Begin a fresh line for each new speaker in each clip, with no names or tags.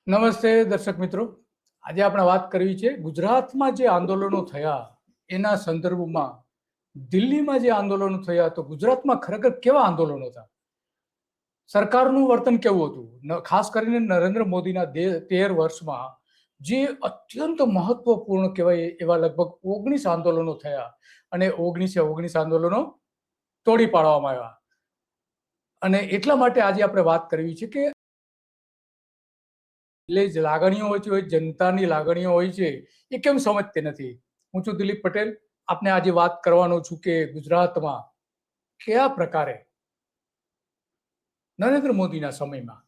નમસ્તે દર્શક મિત્રો, આજે આપણે વાત કરવી છે ગુજરાતમાં જે આંદોલનો થયા એના સંદર્ભમાં. દિલ્હીમાં જે આંદોલનો થયા તો ગુજરાતમાં ખરેખર કેવા આંદોલનો હતા, સરકારનું વર્તન કેવું હતું, ખાસ કરીને નરેન્દ્ર મોદીના 13 વર્ષમાં જે અત્યંત મહત્વપૂર્ણ કહેવાય એવા લગભગ 19 આંદોલનો થયા અને 19 આંદોલનો તોડી પાડવામાં આવ્યા. અને એટલા માટે આજે આપણે વાત કરવી છે કે એટલે લાગણીઓ હોય છે, જનતાની લાગણીઓ હોય છે, એ કેમ સમજતી નથી. હું છું દિલીપ પટેલ, આપને આજે વાત કરવાનો છું કે ગુજરાતમાં કયા પ્રકારે નરેન્દ્ર મોદીના સમયમાં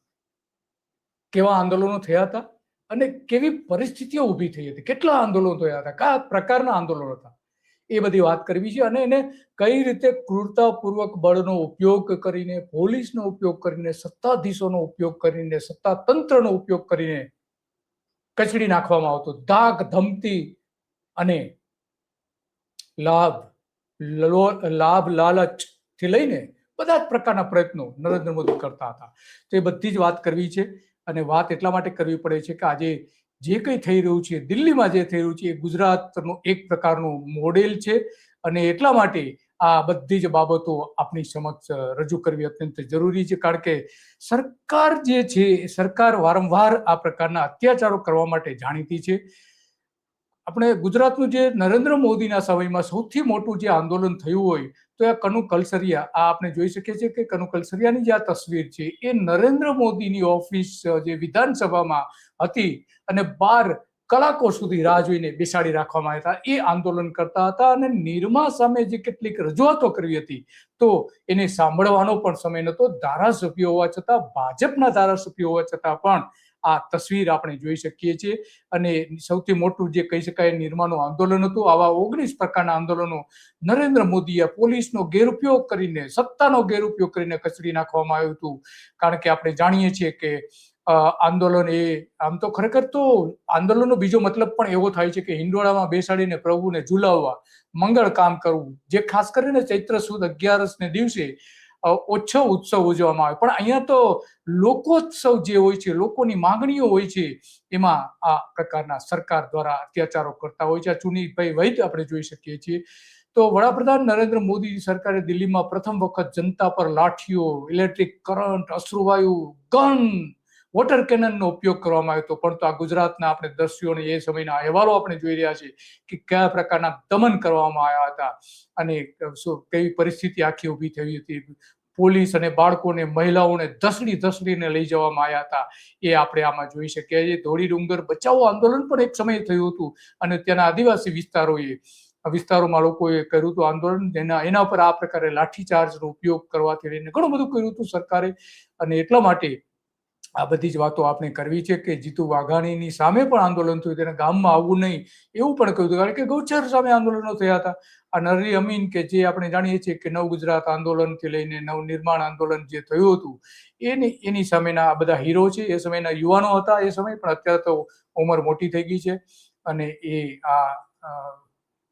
કેવા આંદોલનો થયા હતા અને કેવી પરિસ્થિતિઓ ઊભી થઈ હતી, કેટલા આંદોલનો થયા હતા, કયા પ્રકારના આંદોલનો હતા, એ બધી વાત કરવી છે. અને એને કઈ રીતે ક્રૂરતાપૂર્વક બળનો ઉપયોગ કરીને, પોલીસનો ઉપયોગ કરીને, સત્તાધીશોનો ઉપયોગ કરીને, સત્તાતંત્રનો ઉપયોગ કરીને કચડી નાખવામાં આવતો, ધાક ધમતી અને લાભ લાલચ થી લઈને બધા જ પ્રકારના પ્રયત્નો નરેન્દ્ર મોદી કરતા હતા. તો એ બધી જ વાત કરવી છે. અને વાત એટલા માટે કરવી પડે છે કે આજે જે કંઈ થઈ રહ્યું છે, દિલ્હીમાં જે થઈ રહ્યું છે, એ ગુજરાતનું એક પ્રકારનું મોડેલ છે. અને એટલા માટે આ બધી જ બાબતો આપણી સમક્ષ રજૂ કરવી અત્યંત જરૂરી છે. કારણ કે સરકાર જે છે, સરકાર વારંવાર આ પ્રકારના અત્યાચારો કરવા માટે જાણીતી છે. આપણે ગુજરાતનું જે નરેન્દ્ર મોદીના સમયમાં સૌથી મોટું જે આંદોલન થયું હોય તો એ કનુ કલસરિયા, આ આપણે જોઈ શકીએ છીએ કે કનુ કલસરિયાની જે આ તસવીર છે એ નરેન્દ્ર મોદીની ઓફિસ જે વિધાનસભામાં હતી અને 12 કલાકો સુધી રાહ જોઈને બેસાડી રાખવામાં આવ્યા હતા. એ આંદોલન કરતા હતા અને નિરમા સામે જે કેટલીક રજૂઆતો કરવી હતી તો એને સાંભળવાનો પણ સમય નહોતો. ધારાસભ્યો હોવા છતાં, ભાજપના ધારાસભ્યો હોવા છતાં પણ આ તસવીર આપણે જોઈ શકીએ છીએ. અને સૌથી મોટું જે કહી શકાય નિર્માનું આંદોલન હતું. આવા 19 પ્રકારના આંદોલનો નરેન્દ્ર મોદીએ પોલીસનો ગેરઉપયોગ કરીને, સત્તાનો ગેરઉપયોગ કરીને કચડી નાખવામાં આવ્યું હતું. કારણ કે આપણે જાણીએ છીએ કે આંદોલન એ આમ તો ખરેખર તો આંદોલનનો બીજો મતલબ પણ એવો થાય છે કે હિંડોળામાં બેસાડીને પ્રભુને ઝુલાવવા, મંગળ કામ કરવું, જે ખાસ કરીને ચૈત્ર સુદ 11ને દિવસે ઓછો ઉત્સવ ઉજવવામાં આવે. પણ અહીંયા તો લોકોત્સવ જે હોય છે, લોકોની માંગણીઓ હોય છે, એમાં આ પ્રકારના સરકાર દ્વારા અત્યાચારો કરતા હોય છે. આ ચુનીભાઈ વૈદ આપણે જોઈ શકીએ છીએ. તો વડાપ્રધાન નરેન્દ્ર મોદી સરકારે દિલ્હીમાં પ્રથમ વખત જનતા પર લાઠીઓ, ઇલેક્ટ્રિક કરંટ, અશ્રુવાયુ, ગન, વોટર કેનનનો ઉપયોગ કરવામાં આવ્યો હતો. પરંતુ આ ગુજરાતના આપણે દ્રશ્યોને એ સમયના અહેવાલો આપણે જોઈ રહ્યા છીએ કે કયા પ્રકારના દમન કરવામાં આવ્યા હતા અને કેવી પરિસ્થિતિ આખી ઊભી થઈ હતી. પોલીસ અને બાળકોને, મહિલાઓને ધસડીને લઈ જવામાં આવ્યા હતા. એ આપણે આમાં જોઈ શકીએ છીએ. ધોળી ડુંગર બચાવો આંદોલન પણ એક સમયે થયું હતું અને ત્યાંના આદિવાસી વિસ્તારોમાં લોકોએ કર્યું હતું આંદોલન. એના પર આ પ્રકારે લાઠીચાર્જનો ઉપયોગ કરવાથી લઈને ઘણું બધું કર્યું હતું સરકારે. અને એટલા માટે આ બધી જ વાતો આપણે કરવી છે કે જીતુ વાઘાણીની સામે પણ આંદોલન થયું, તેને ગામમાં આવવું નહીં એવું પણ કહ્યું હતું. કારણ કે ગૌચર સામે આંદોલનો થયા હતા. આ નરરી અમીન કે જે આપણે જાણીએ છીએ કે નવ ગુજરાત આંદોલનથી લઈને નવનિર્માણ આંદોલન જે થયું હતું એની સામેના આ બધા હીરો છે. એ સમયના યુવાનો હતા એ સમય, પણ અત્યારે તો ઉંમર મોટી થઈ ગઈ છે. અને એ આ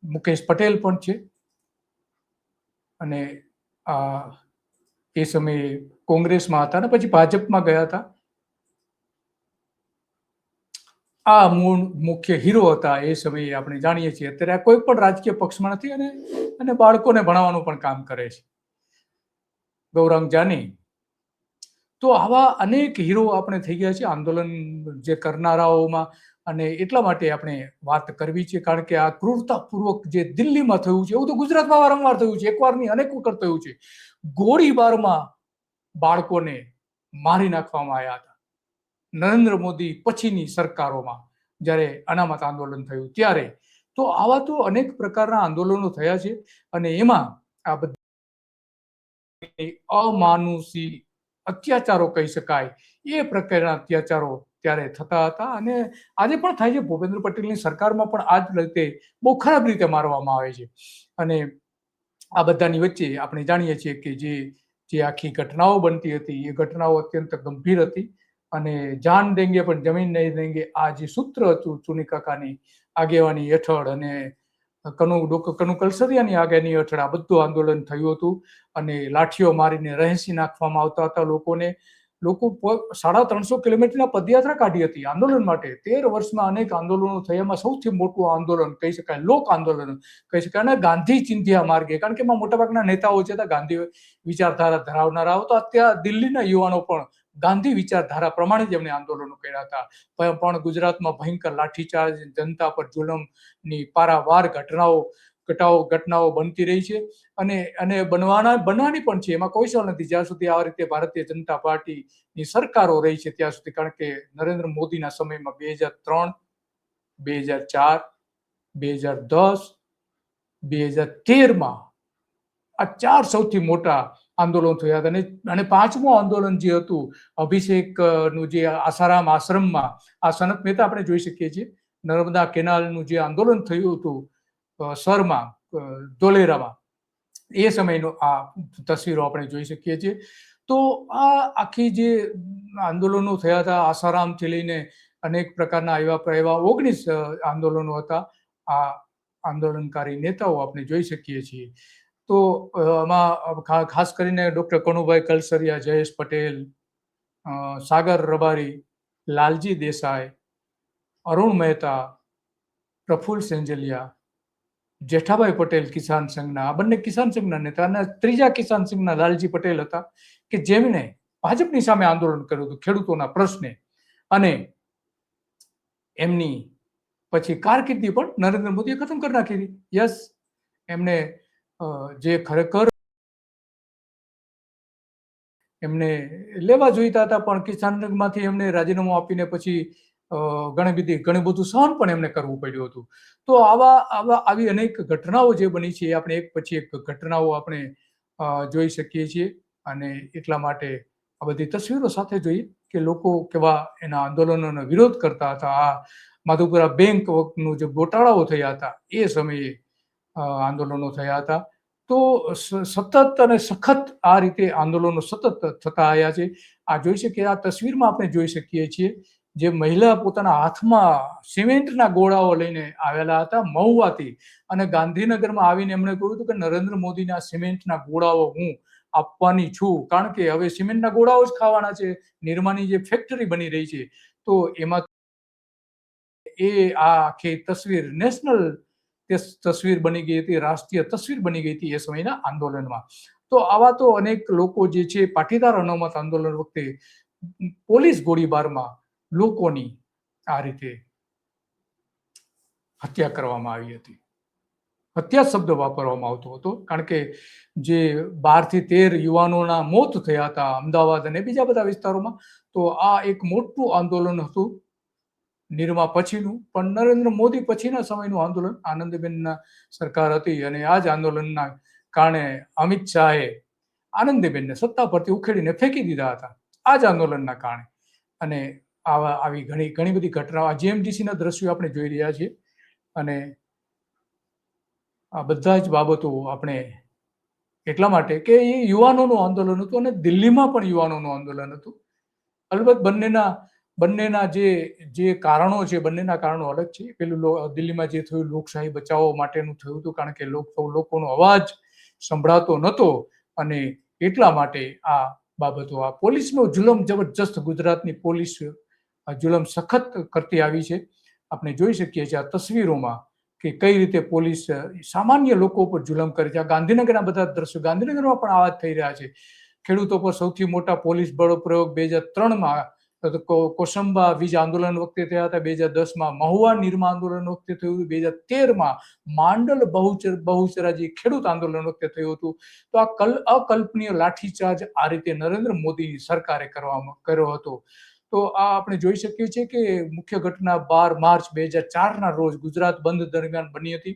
મુકેશ પટેલ પણ છે. અને એ સમયે કોંગ્રેસમાં હતા અને પછી ભાજપમાં ગયા હતા. આ મૂળ મુખ્ય હીરો હતા એ સમયે, આપણે જાણીએ છીએ. અત્યારે આ કોઈ પણ રાજકીય પક્ષમાં નથી અને બાળકોને ભણાવવાનું પણ કામ કરે છે, ગૌરાંગ જાની. તો આવા અનેક હીરો આપણે થઈ ગયા છે આંદોલન જે કરનારાઓમાં. અને એટલા માટે આપણે વાત કરવી છે કારણ કે આ ક્રૂરતાપૂર્વક જે દિલ્હીમાં થયું છે એવું તો ગુજરાતમાં વારંવાર થયું છે, એકવાર નહીં અનેક વખત થયું છે. ગોળીબારમાં બાળકોને મારી નાખવામાં આવ્યા હતા નરેન્દ્ર મોદી પછીની સરકારોમાં, જ્યારે અનામત આંદોલન થયું ત્યારે. તો આવા તો અનેક પ્રકારના આંદોલનો થયા છે અને એમાં આ બધી અમાનુષી અત્યાચારો કહી શકાય એ પ્રકારના અત્યાચારો ત્યારે થતા હતા અને આજે પણ થાય છે. ભૂપેન્દ્ર પટેલની સરકારમાં પણ આ જ રીતે બહુ ખરાબ રીતે મારવામાં આવે છે. અને આ બધાની વચ્ચે આપણે જાણીએ છીએ કે જે આખી ઘટનાઓ બનતી હતી એ ઘટનાઓ અત્યંત ગંભીર હતી. અને જાન દેંગે પણ જમીન નહીં દેંગે, આ જે સૂત્ર હતું ચુની કાકાની આગેવાની હેઠળ અને કનુ કલસરિયાની આગેવાની હેઠળ આ બધું આંદોલન થયું હતું. અને લાઠીઓ મારીને રહેસી નાખવામાં આવતા હતા લોકોને. લોકો 350 કિલોમીટરના પદયાત્રા કાઢી હતી આંદોલન માટે. 13 વર્ષમાં અનેક આંદોલનો થયા. એમાં સૌથી મોટું આંદોલન કહી શકાય, લોક આંદોલન કહી શકાય, અને ગાંધી ચિંધ્યા માર્ગે, કારણ કે એમાં મોટાભાગના નેતાઓ છે ગાંધી વિચારધારા ધરાવનારા હતા. ત્યાં દિલ્હીના યુવાનો પણ ગાંધી વિચારધારા પ્રમાણે જ એમણે આંદોલનો કર્યા હતા. પણ ગુજરાતમાં ભયંકર લાઠીચાર્જ, જનતા પર જુલમની પારાવાર ઘટનાઓ બનતી રહી છે અને બનવાની પણ છે. એમાં કોઈ સવાલ નથી. જ્યાં સુધી આ રીતે ભારતીય જનતા પાર્ટીની સરકારો રહી છે ત્યાં સુધી. કારણ કે નરેન્દ્ર મોદીના સમયમાં 2003, 2004, 2010, 2013માં આ 4 સૌથી મોટા આંદોલનો થયા હતા. અને 5મું આંદોલન જે હતું અભિષેકનું, જે આસારામ આશ્રમમાં આ સનત મહેતા આપણે જોઈ શકીએ છીએ, નર્મદા કેનાલનું જે આંદોલન થયું હતું સરમાં, ધોલેરામાં, એ સમયનો આ તસવીરો આપણે જોઈ શકીએ છીએ. તો આ આખી જે આંદોલનો થયા હતા આસારામથી લઈને અનેક પ્રકારના એવા 19 આંદોલનો હતા. આ આંદોલનકારી નેતાઓ આપણે જોઈ શકીએ છીએ. તો આમાં ખાસ કરીને ડોક્ટર કનુભાઈ કલસરિયા, જયેશ પટેલ, સાગર રબારી, લાલજી દેસાઈ, અરુણ મહેતા, પ્રફુલ્લ સેંજલિયા, જેઠાભાઈ પટેલ કિસાન સંઘના, આ બંને કિસાન સંઘના નેતા, અને ત્રીજા કિસાન સંઘના લાલજી પટેલ હતા કે જેમણે ભાજપની સામે આંદોલન કર્યું હતું ખેડૂતોના પ્રશ્ને. અને એમની પછી કારકિર્દી પણ નરેન્દ્ર મોદીએ ખતમ કરી નાખી હતી. યસ, એમને જે ખરેખર એમને લેવા જોઈતા હતા પણ કિસાન સંઘમાંથી એમને રાજીનામું આપીને પછી ઘણી બધું સહન પણ એમને કરવું પડ્યું હતું. તો આવી અનેક ઘટનાઓ જે બની છે એ આપણે એક પછી એક ઘટનાઓ આપણે જોઈ શકીએ છીએ. અને એટલા માટે આ બધી તસવીરો સાથે જોઈએ કે લોકો કેવા એના આંદોલનોનો વિરોધ કરતા હતા. આ માધુપુરા બેંકનું જે ગોટાળાઓ થયા હતા એ સમયે આંદોલનો થયા હતા. તો સતત અને સખત આ રીતે આંદોલનો સતત થતા આવ્યા છે. આ જોઈ શકીએ, આ તસવીરમાં આપણે જોઈ શકીએ છીએ જે મહિલા પોતાના હાથમાં સિમેન્ટના ગોળાઓ લઈને આવેલા હતા મહુવાથી, અને ગાંધીનગરમાં આવીને એમણે કહ્યું હતું કે નરેન્દ્ર મોદીના સિમેન્ટના ગોળાઓ હું આપવાની છું, કારણ કે હવે સિમેન્ટના ગોળાઓ જ ખાવાના છે. નિરમાની જે ફેક્ટરી બની રહી છે તો એમાં આ આખી તસવીર નેશનલ તસવીર બની ગઈ હતી, રાષ્ટ્રીય તસવીર બની ગઈ હતી એ સમયના આંદોલનમાં. તો આવા તો અનેક લોકો જે છે પાટીદાર અનામત આંદોલન વખતે પોલીસ ગોળીબારમાં લોકોની આ રીતે હત્યા કરવામાં આવી હતી. હત્યા શબ્દ વાપરવામાં આવતો હતો કારણ કે જે 12 થી 13 યુવાનોના મોત થયા હતા અમદાવાદ અને બીજા બધા વિસ્તારોમાં. તો આ એક મોટું આંદોલન હતું નિર્મા પછીનું, પણ નરેન્દ્ર મોદી પછીના સમયનું આંદોલન. આનંદીબેનના સરકાર હતી અને આ જ આંદોલનના કારણે અમિત શાહે આનંદીબેનને સત્તા પરથી ઉખેડીને ફેંકી દીધા હતા આ જ આંદોલનના કારણે. અને આવી ઘણી બધી ઘટનાઓ જીએમડીસીના દ્રશ્યો આપણે જોઈ રહ્યા છીએ. અને આ બધા જ બાબતો આપણે એટલા માટે કે એ યુવાનોનું આંદોલન હતું અને દિલ્હીમાં પણ યુવાનોનું આંદોલન હતું. અલબત્ત બંનેના જે કારણો છે, બંનેના કારણો અલગ છે. પેલું દિલ્હીમાં જે થયું લોકશાહી બચાવવા માટેનું થયું હતું, કારણ કે લોકોનો અવાજ સંભળાતો નહોતો અને એટલા માટે આ બાબતો, આ પોલીસનો જુલમ જબરજસ્ત, ગુજરાતની પોલીસ જુલમ સખત કરતી આવી છે. આપણે જોઈ શકીએ છીએ આ તસવીરોમાં કે કઈ રીતે પોલીસ સામાન્ય લોકો પર જુલમ કરે છે. આ ગાંધીનગરના બધા દ્રશ્યો, ગાંધીનગરમાં પણ આવા જ થઈ રહ્યા છે. ખેડૂતો પર સૌથી મોટા પોલીસ બળ પ્રયોગ 2003માં કોસંબા વીજ આંદોલન વખતે થયા હતા, 2010માં મહુવા નિર્મા આંદોલન વખતે થયું હતું, 2013માં માંડલ બહુચરાજી ખેડૂત આંદોલન વખતે થયું હતું. તો આ અકલ્પનીય લાઠીચાર્જ આ રીતે નરેન્દ્ર મોદીની સરકારે કર્યો હતો. તો આ આપણે જોઈ શકીએ છીએ કે મુખ્ય ઘટના 12 માર્ચ 2004ના રોજ ગુજરાત બંધ દરમિયાન બની હતી.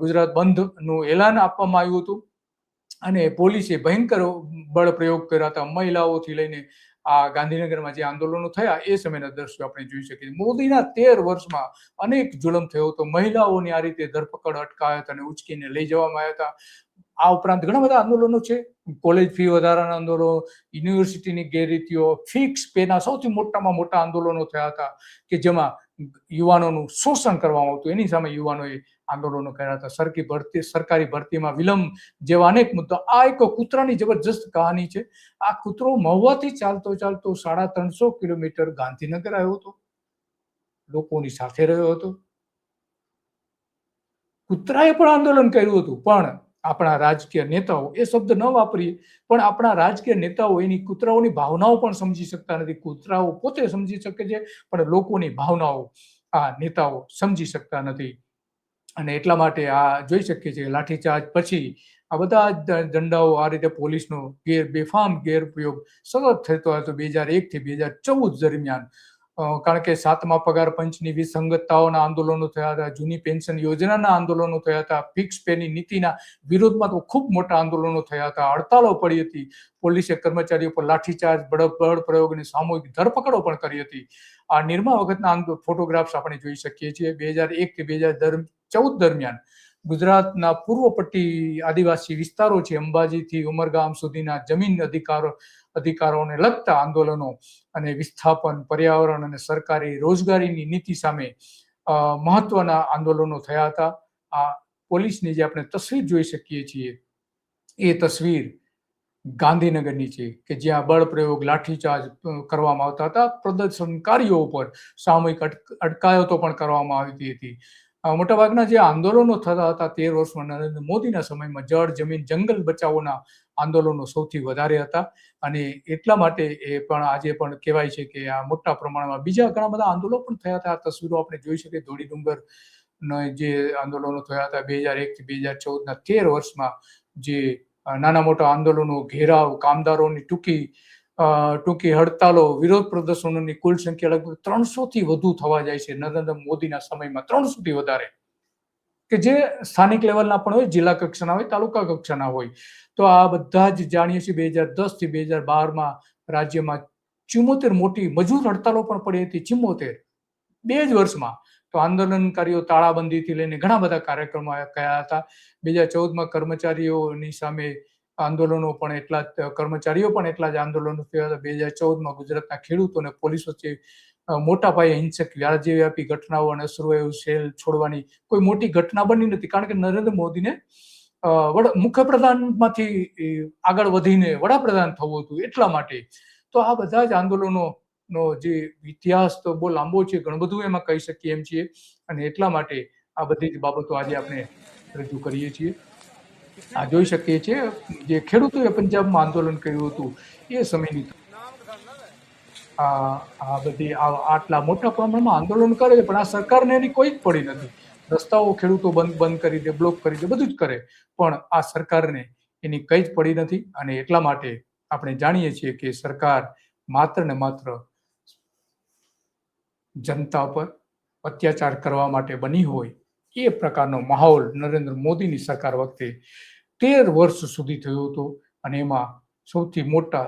ગુજરાત બંધનું એલાન આપવામાં આવ્યું હતું અને પોલીસે ભયંકર બળ પ્રયોગ કર્યા હતા. મહિલાઓથી લઈને આ ગાંધીનગરમાં જે આંદોલનો થયા એ સમયના દ્રશ્યો આપણે જોઈ શકીએ. મોદીના 13 વર્ષમાં અનેક જુલમ થયો હતો. મહિલાઓની આ રીતે ધરપકડ, અટકાયત અને ઉચકીને લઈ જવામાં આવ્યા હતા. આ ઉપરાંત ઘણા બધા આંદોલનો છે. કોલેજ ફી વધારાના આંદોલનો, યુનિવર્સિટીની ગેરરીતિઓ, ફિક્સ પેના સૌથી મોટામાં મોટા આંદોલનો થયા હતા કે જેમાં યુવાનોનું શોષણ કરવામાં આવતું. એની સામે યુવાનોએ આંદોલનો કર્યા હતા. સરકારી ભરતીમાં વિલંબ જેવા અનેક મુદ્દા. આ એક કૂતરાની જબરજસ્ત કહાની છે. આ કૂતરો મહુવાથી ચાલતો 350 કિલોમીટર ગાંધીનગર આવ્યો હતો, લોકોની સાથે રહ્યો હતો. કૂતરાએ પણ આંદોલન કર્યું હતું, પણ આપણા રાજકીય નેતાઓ, એ શબ્દ ન વાપરીએ, પણ આપણા રાજકીય નેતાઓ એની કૂતરાઓની ભાવનાઓ પણ સમજી શકતા નથી. કૂતરાઓ પોતે સમજી શકે છે, પણ લોકોની ભાવનાઓ આ નેતાઓ સમજી શકતા નથી. અને એટલા માટે આ જોઈ શકીએ છીએ લાઠીચાર્જ પછી આ બધા દંડાઓ, આ રીતે પોલીસનો બેફામ ગેરપ્રયોગ સતત થતો હતો 2001 થી 2014 દરમિયાન. કારણ કે 7મા પગાર પંચની વિસંગતતાઓના આંદોલનો થયા હતા, જૂની પેન્શન યોજનાના આંદોલનો થયા હતા, ફિક્સ પેની નીતિના વિરોધમાં તો ખૂબ મોટા આંદોલનો થયા હતા, હડતાલો પડી હતી, પોલીસે કર્મચારીઓ પર લાઠીચાર્જ, બળ પ્રયોગની સામૂહિક ધરપકડો પણ કરી હતી. આ નિર્મા વખતના ફોટોગ્રાફ્સ આપણે જોઈ શકીએ છીએ. 2001 થી 2014 દરમિયાન ગુજરાતના પૂર્વ પટ્ટી આદિવાસી વિસ્તારો છે, અંબાજીથી ઉમરગામ સુધીના જમીન અધિકારોને લગતા આંદોલનો અને વિસ્થાપન, પર્યાવરણ અને સરકારી રોજગારીની નીતિ સામે મહત્વના આંદોલનો થયા હતા. આ પોલીસની જે આપણે તસવીર જોઈ શકીએ છીએ, એ તસવીર ગાંધીનગરની છે કે જ્યાં બળ પ્રયોગ, લાઠીચાર્જ કરવામાં આવતા હતા. પ્રદર્શનકારીઓ ઉપર સામૂહિક અટકાયતો પણ કરવામાં આવતી હતી. મોટાભાગના જે આંદોલનો થતા હતા 13 વર્ષમાં નરેન્દ્ર મોદીના સમયમાં જળ, જમીન, જંગલ બચાવોના આંદોલનો સૌથી વધારે હતા. અને એટલા માટે એ પણ આજે પણ કહેવાય છે કે આ મોટા પ્રમાણમાં બીજા ઘણા બધા આંદોલનો પણ થયા હતા. તસવીરો આપણે જોઈ શકીએ. ધોળી ડુંગર જે આંદોલનો થયા હતા 2001 થી 2014ના 13 વર્ષમાં, જે નાના મોટા આંદોલનો, ઘેરાવ, કામદારોની ટૂંકી હડતાલો, વિરોધ પ્રદર્શનોની કુલ સંખ્યા લગભગ 300 થી વધુ થવા જાય છે નરેન્દ્ર મોદીના સમયમાં. 300 થી વધારે, કે જે સ્થાનિક લેવલના પણ હોય, જિલ્લા કક્ષાના હોય, તાલુકા કક્ષાના હોય. તો આ બધા જ જાણીએ છીએ. 2010 થી 2012માં રાજ્યમાં 74 મોટી મજૂર હડતાલો પણ પડી હતી. 74 2 જ વર્ષમાં. તો આંદોલનકારીઓ તાળાબંધીથી લઈને ઘણા બધા કાર્યક્રમો કયા હતા. 2014માં કર્મચારીઓની સામે આંદોલનો પણ એટલા જ, કર્મચારીઓ પણ એટલા જ આંદોલનો થયા હતા. 2014માં ગુજરાતના ખેડૂતો અને પોલીસ વચ્ચે મોટા પાયે હિંસક રાજ્યવ્યાપી ઘટનાઓ અને અશ્રુવાયુ સેલ છોડવાની કોઈ મોટી ઘટના બની નથી. કારણ કે નરેન્દ્ર મોદીને મુખ્યપ્રધાનમાંથી આગળ વધીને વડાપ્રધાન થવું હતું, એટલા માટે. તો આ બધા જ આંદોલનોનો જે ઇતિહાસ તો બહુ લાંબો છે, ઘણું બધું એમાં કહી શકીએ એમ છીએ. અને એટલા માટે આ બધી જ બાબતો આજે આપણે રજૂ કરીએ છીએ. આ જોઈ શકીએ છીએ જે ખેડૂતોએ પંજાબમાં આંદોલન કર્યું હતું એ સમયની આ બધી આટલા મોટા પ્રમાણમાં આંદોલન કરે છે, પણ આ સરકારને એની કોઈ જ પડી નથી. રસ્તાઓ ખેડૂતો બંધ કરી દે, બ્લોક કરી દે, બધું જ કરે, પણ આ સરકારને એની કઈ જ પડી નથી. અને એટલા માટે આપણે જાણીએ છીએ કે સરકાર માત્ર ને માત્ર જનતા પર અત્યાચાર કરવા માટે બની હોય એ પ્રકારનો માહોલ નરેન્દ્ર મોદીની સરકાર વખતે 13 વર્ષ સુધી થયો હતો. અને એમાં સૌથી મોટા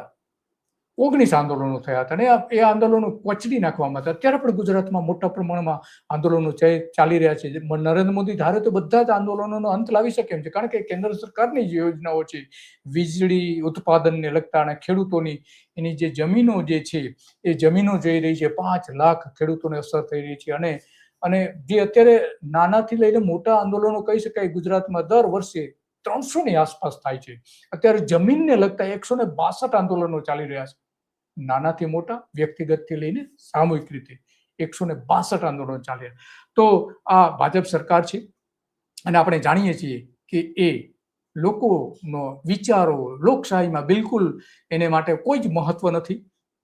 19 આંદોલનો થયા હતા. અને એ આંદોલનો કચડી નાખવામાં હતા. અત્યારે પણ ગુજરાતમાં મોટા પ્રમાણમાં આંદોલનો ચાલી રહ્યા છે. નરેન્દ્ર મોદી ધારે તો બધા જ આંદોલનોનો અંત લાવી શકે એમ છે, કારણ કે કેન્દ્ર સરકારની જે યોજનાઓ છે, વીજળી ઉત્પાદનને લગતા અને ખેડૂતોની એની જે જમીનો જે છે, એ જમીનો જઈ રહી છે. 5 લાખ ખેડૂતોને અસર થઈ રહી છે. અને જે અત્યારે નાનાથી લઈને મોટા આંદોલનો કહી શકાય ગુજરાતમાં દર વર્ષે 300ની આસપાસ થાય છે. અત્યારે જમીનને લગતા 162 આંદોલનો ચાલી રહ્યા છે. નાનાથી મોટા, વ્યક્તિગતથી લઈને સામૂહિક રીતે 162 આંદોલનો ચાલ્યા. તો આ ભાજપ સરકાર છે. અને આપણે જાણીએ છીએ કે એ લોકોનો વિચારો, લોકશાહીમાં બિલકુલ એને માટે કોઈ જ મહત્વ નથી.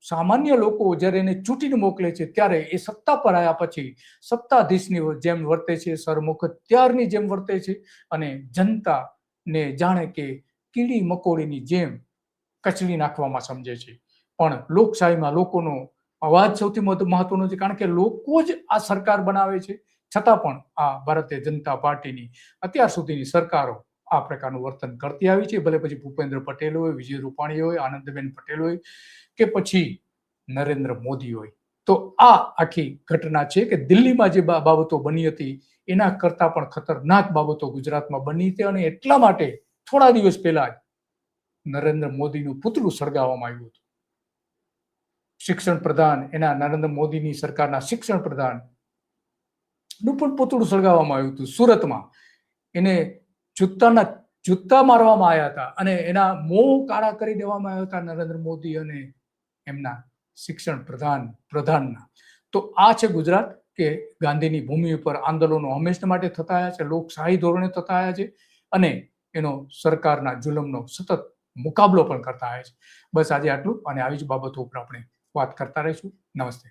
સામાન્ય લોકો જ્યારે એને ચૂંટીને મોકલે છે ત્યારે એ સત્તા પર આવ્યા પછી સત્તાધીશની જેમ વર્તે છે, સરમુખત્યારની જેમ વર્તે છે. અને જનતાને જાણે કે કીડી મકોડીની જેમ કચડી નાખવામાં સમજે છે. પણ લોકશાહીમાં લોકોનો અવાજ સૌથી મહત્વનો છે, કારણ કે લોકો જ આ સરકાર બનાવે છે. છતાં પણ આ ભારતીય જનતા પાર્ટીની અત્યાર સુધીની સરકારો આ પ્રકારનું વર્તન કરતી આવી છે. ભલે પછી ભૂપેન્દ્ર પટેલ હોય, વિજય રૂપાણી હોય, આનંદબેન પટેલ હોય કે પછી નરેન્દ્ર મોદી હોય. તો આ આખી ઘટના છે કે દિલ્હીમાં જે બાબતો બની હતી એના કરતા પણ ખતરનાક બાબતો ગુજરાતમાં બની હતી. અને એટલા માટે થોડા દિવસ પહેલા જ નરેન્દ્ર મોદીનું પુતળું સળગાવવામાં આવ્યું હતું. શિક્ષણ પ્રધાન, એના નરેન્દ્ર મોદીની સરકારના શિક્ષણ પ્રધાન નું પણ પુતળું સળગાવવામાં આવ્યું હતું સુરતમાં. એને જૂતા મારવામાં આવ્યા હતા અને એના મોં કાળા કરી દેવામાં આવ્યા હતા નરેન્દ્ર મોદી અને એમના શિક્ષણ પ્રધાનના. તો આ છે ગુજરાત, કે ગાંધીની ભૂમિ ઉપર આંદોલનો હંમેશા માટે થતા આવ્યા છે, લોકશાહી ધોરણે થતા આવ્યા છે અને એનો સરકારના જુલમનો સતત મુકાબલો પણ કરતા આવ્યા છે. બસ આજે આટલું, અને આવી જ બાબતો ઉપર આપણે વાત કરતા રહીશું. નમસ્તે.